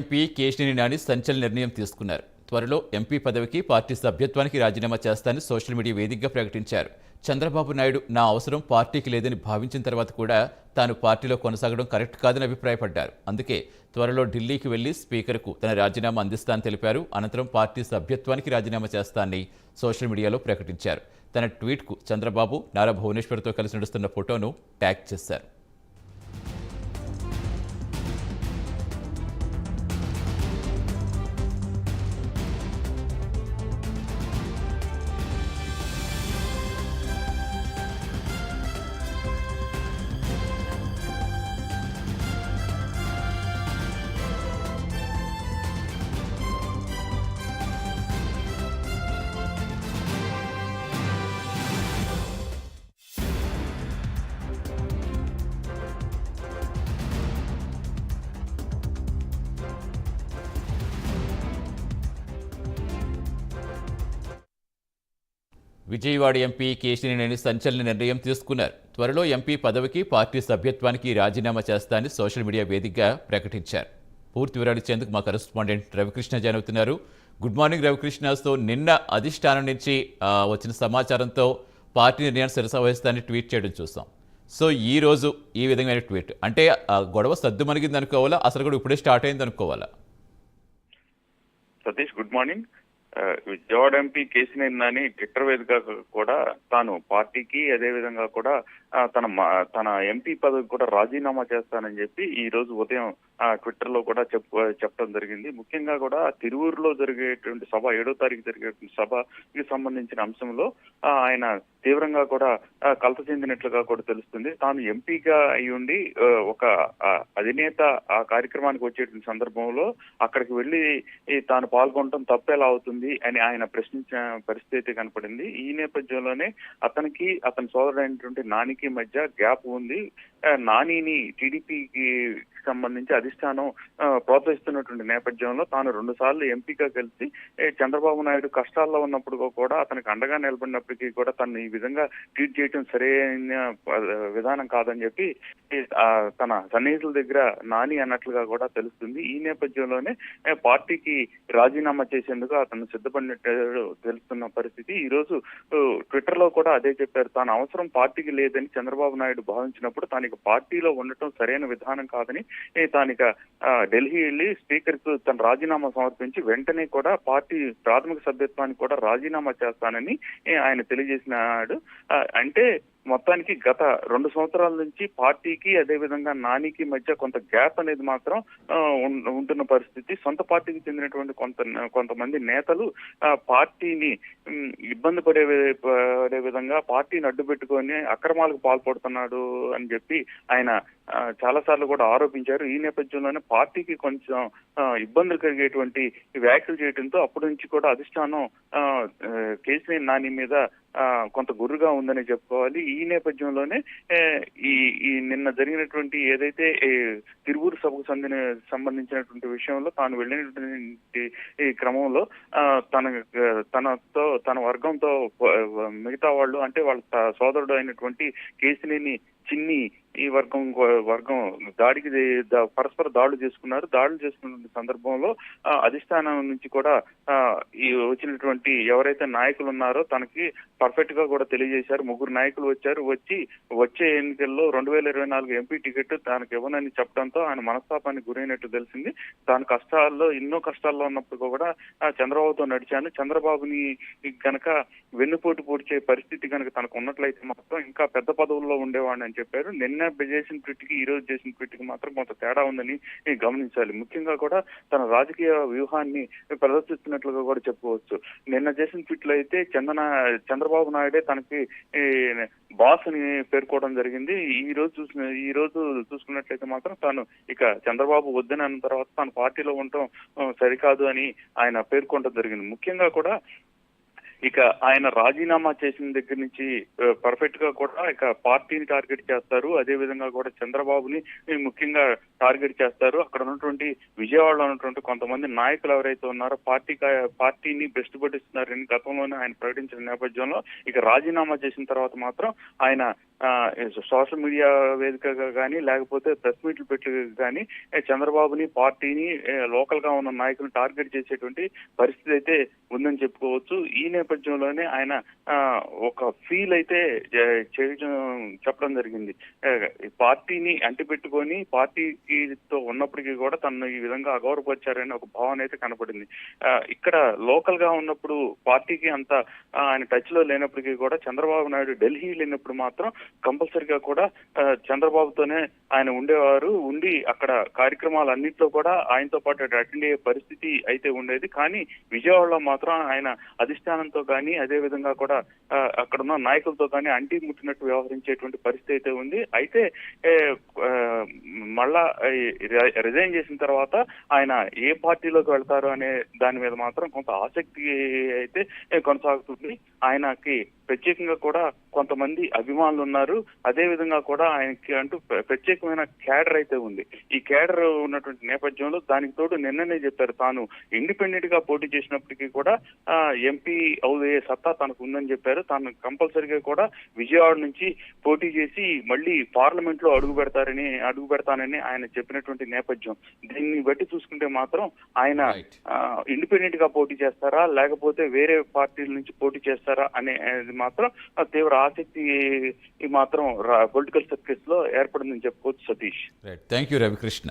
MP Kesineni Nani సంచలన నిర్ణయం తీసుకున్నారు. త్వరలో ఎంపీ పదవికి పార్టీ సభ్యత్వానికి రాజీనామా చేస్తానని సోషల్ మీడియా వేదికగా ప్రకటించారు. చంద్రబాబు నాయుడు నా అవసరం పార్టీకి లేదని భావించిన తర్వాత కూడా తాను పార్టీలో కొనసాగడం కరెక్ట్ కాదని అభిప్రాయపడ్డారు. అందుకే త్వరలో ఢిల్లీకి వెళ్లి స్పీకర్కు తన రాజీనామా అందిస్తానని తెలిపారు. అనంతరం పార్టీ సభ్యత్వానికి రాజీనామా చేస్తానని సోషల్ మీడియాలో ప్రకటించారు. తన ట్వీట్కు చంద్రబాబు నారా భువనేశ్వర్తో కలిసి నడుస్తున్న ఫోటోను ట్యాగ్ చేశారు. విజయవాడ ఎంపీ కేశినేని సంచలన నిర్ణయం తీసుకున్నారు. త్వరలో ఎంపీ పదవికి పార్టీ సభ్యత్వానికి రాజీనామా చేస్తానని సోషల్ మీడియా వేదికగా ప్రకటించారు. పూర్తి వివరాలు ఇచ్చేందుకు మా కరెస్పాండెంట్ రవికృష్ణ జాయిన్ అవుతున్నారు. Good morning Ravikrishna. సో నిన్న అధిష్టానం నుంచి వచ్చిన సమాచారంతో పార్టీ నిర్ణయాన్ని శిరసావహిస్తానని ట్వీట్ చేయడం చూస్తాం. సో ఈ రోజు ఈ విధమైన ట్వీట్ అంటే గొడవ సద్దుమణిగింది అనుకోవాలా, అసలు కూడా ఇప్పుడే స్టార్ట్ అయింది అనుకోవాలా? Satish, good morning. Vijayawada MP Kesineni Nani Twitter వేదికగా కూడా తాను పార్టీకి అదే విధంగా కూడా తన ఎంపీ పదవికి కూడా రాజీనామా చేస్తానని చెప్పి ఈ రోజు ఉదయం ట్విట్టర్ లో కూడా చెప్పడం జరిగింది. ముఖ్యంగా కూడా తిరువూరులో జరిగేటువంటి సభ, 7వ తారీఖు జరిగేటువంటి సభకి సంబంధించిన అంశంలో ఆయన తీవ్రంగా కూడా కలత చెందినట్లుగా కూడా తెలుస్తుంది. తాను ఎంపీగా అయి ఉండి ఒక అధినేత ఆ కార్యక్రమానికి వచ్చేటువంటి సందర్భంలో అక్కడికి వెళ్లి తాను పాల్గొనడం తప్పేలా అవుతుంది అని ఆయన ప్రశ్నించిన పరిస్థితి కనపడింది. ఈ నేపథ్యంలోనే అతనికి అతని సోదరుడైనటువంటి నానికి మధ్య గ్యాప్ ఉంది. నానిని టీడీపీకి సంబంధించి అధిష్టానం ప్రోత్సహిస్తున్నటువంటి నేపథ్యంలో తాను 2 సార్లు ఎంపీగా కలిసి చంద్రబాబు నాయుడు కష్టాల్లో ఉన్నప్పుడు కూడా అతనికి అండగా నిలబడినప్పటికీ కూడా తను ఈ విధంగా ట్వీట్ చేయడం సరైన విధానం కాదని చెప్పి తన సన్నిహితుల దగ్గర నాని అన్నట్లుగా కూడా తెలుస్తుంది. ఈ నేపథ్యంలోనే పార్టీకి రాజీనామా చేసేందుకు అతను సిద్ధపడినట్టు తెలుస్తున్న పరిస్థితి. ఈ రోజు ట్విట్టర్ లో కూడా అదే చెప్పారు. తాను అవసరం పార్టీకి లేదని చంద్రబాబు నాయుడు భావించినప్పుడు తాను పార్టీలో ఉండటం సరైన విధానం కాదని తానిక ఢిల్లీ వెళ్లి స్పీకర్ కు తన రాజీనామా సమర్పించి వెంటనే కూడా పార్టీ ప్రాథమిక సభ్యత్వానికి కూడా రాజీనామా చేస్తానని ఆయన తెలియజేసినాడు. అంటే మొత్తానికి గత 2 సంవత్సరాల నుంచి పార్టీకి అదే విధంగా నానికి మధ్య కొంత గ్యాప్ అనేది మాత్రం ఉంటున్న పరిస్థితి. సొంత పార్టీకి చెందినటువంటి కొంతమంది నేతలు పార్టీని ఇబ్బంది పడే విధంగా పార్టీని అడ్డు పెట్టుకొని అక్రమాలకు పాల్పడుతున్నాడు అని చెప్పి ఆయన చాలా సార్లు కూడా ఆరోపించారు. ఈ నేపథ్యంలోనే పార్టీకి కొంచెం ఇబ్బందులు కలిగేటువంటి వ్యాఖ్యలు చేయడంతో అప్పటి నుంచి కూడా అధిష్టానం కేశినేని నాని మీద కొంత గుర్రుగా ఉందని చెప్పుకోవాలి. ఈ నేపథ్యంలోనే ఈ నిన్న జరిగినటువంటి ఏదైతే తిరువూరు సభకు సంబంధించినటువంటి విషయంలో తాను వెళ్ళినటువంటి ఈ క్రమంలో తన వర్గంతో మిగతా వాళ్ళు అంటే వాళ్ళ సోదరుడు అయినటువంటి కేశినేని చిన్ని ఈ వర్గం దాడికి పరస్పర దాడులు చేసుకున్నారు. దాడులు చేసుకున్న సందర్భంలో అధిష్టానం నుంచి కూడా ఈ వచ్చినటువంటి ఎవరైతే నాయకులు ఉన్నారో తనకి పర్ఫెక్ట్ గా కూడా తెలియజేశారు. 3 నాయకులు వచ్చే ఎన్నికల్లో 2024 ఎంపీ టికెట్ తనకు ఇవ్వనని చెప్పడంతో ఆయన మనస్తాపానికి గురైనట్టు తెలిసింది. తాను ఎన్నో కష్టాల్లో ఉన్నప్పుడు కూడా చంద్రబాబుతో నడిచాను, చంద్రబాబుని కనుక వెన్నుపోటు పొడిచే పరిస్థితి కనుక తనకు ఉన్నట్లయితే మాత్రం ఇంకా పెద్ద పదవుల్లో ఉండేవాడిని అని చెప్పారు. నిన్న చేసిన ట్వీట్కి ఈ రోజు చేసిన ట్వీట్కి మాత్రం కొంత తేడా ఉందని గమనించాలి. ముఖ్యంగా కూడా తన రాజకీయ వ్యూహాన్ని ప్రదర్శిస్తున్నట్లుగా కూడా చెప్పుకోవచ్చు. నిన్న చేసిన ట్వీట్లు అయితే చంద్రబాబు నాయుడే తనకి బాస్ అని పేర్కోవడం జరిగింది. ఈ రోజు చూసుకున్నట్లయితే మాత్రం తాను ఇక చంద్రబాబు వద్దని అన్న తర్వాత తాను పార్టీలో ఉండటం సరికాదు అని ఆయన పేర్కొనడం జరిగింది. ముఖ్యంగా కూడా ఇక ఆయన రాజీనామా చేసిన దగ్గర నుంచి పర్ఫెక్ట్ గా కూడా ఇక పార్టీని టార్గెట్ చేస్తారు. అదే విధంగా కూడా చంద్రబాబుని ముఖ్యంగా టార్గెట్ చేస్తారు. అక్కడ ఉన్నటువంటి విజయవాడలో ఉన్నటువంటి కొంతమంది నాయకులు ఎవరైతే ఉన్నారో పార్టీని బెస్ట్ పట్టిస్తున్నారని గతంలోనే ఆయన ప్రకటించిన నేపథ్యంలో ఇక రాజీనామా చేసిన తర్వాత మాత్రం ఆయన సోషల్ మీడియా వేదికగా కానీ లేకపోతే ప్రెస్ మీట్లు పెట్టి కానీ చంద్రబాబుని పార్టీని లోకల్ గా ఉన్న నాయకులను టార్గెట్ చేసేటువంటి పరిస్థితి అయితే ఉందని చెప్పుకోవచ్చు. ఈ నేపథ్యంలోనే ఆయన ఒక ఫీల్ అయితే చెప్పడం జరిగింది. పార్టీని అంటిపెట్టుకొని పార్టీతో ఉన్నప్పటికీ కూడా తను ఈ విధంగా అగౌరవపరిచారని ఒక భావన అయితే కనపడింది. ఇక్కడ లోకల్ గా ఉన్నప్పుడు పార్టీకి అంత ఆయన టచ్ లో లేనప్పటికీ కూడా చంద్రబాబు నాయుడు ఢిల్లీ వెళ్ళినప్పుడు మాత్రం కంపల్సరిగా కూడా చంద్రబాబుతోనే ఆయన ఉండేవారు. ఉండి అక్కడ కార్యక్రమాలన్నింటిలో కూడా ఆయనతో పాటు అటెండ్ అయ్యే పరిస్థితి అయితే ఉండేది. కానీ విజయవాడలో మాత్రం ఆయన అధిష్టానంతో కానీ అదే విధంగా కూడా అక్కడ ఉన్న నాయకులతో కానీ అంటి ముట్టినట్టు వ్యవహరించేటువంటి పరిస్థితి అయితే ఉంది. అయితే మళ్ళా రిజైన్ చేసిన తర్వాత ఆయన ఏ పార్టీలోకి వెళ్తారు అనే దాని మీద మాత్రం కొంత ఆసక్తి అయితే కొనసాగుతుంది. ఆయనకి ప్రత్యేకంగా కూడా కొంతమంది అభిమానులు ఉన్నారు. అదే విధంగా కూడా ఆయనకి అంటూ ప్రత్యేకమైన క్యాడర్ అయితే ఉంది. ఈ క్యాడర్ ఉన్నటువంటి నేపథ్యంలో దానికి తోడు నిన్ననే చెప్పారు తాను ఇండిపెండెంట్ గా పోటీ చేసినప్పటికీ కూడా ఎంపీ అయ్యే సత్తా తనకు ఉందని చెప్పారు. తాను కంపల్సరిగా కూడా విజయవాడ నుంచి పోటీ చేసి మళ్ళీ పార్లమెంట్ లో అడుగు పెడతానని ఆయన చెప్పినటువంటి నేపథ్యం. దీన్ని బట్టి చూసుకుంటే మాత్రం ఆయన ఇండిపెండెంట్ గా పోటీ చేస్తారా లేకపోతే వేరే పార్టీల నుంచి పోటీ చేస్తారా అనేది మాత్రం తీవ్ర ఆసక్తి మాత్రం పొలిటికల్ సర్కిల్స్ లో ఏర్పడిందని చెప్పుకోవచ్చు. Satish, thank you Ravikrishna.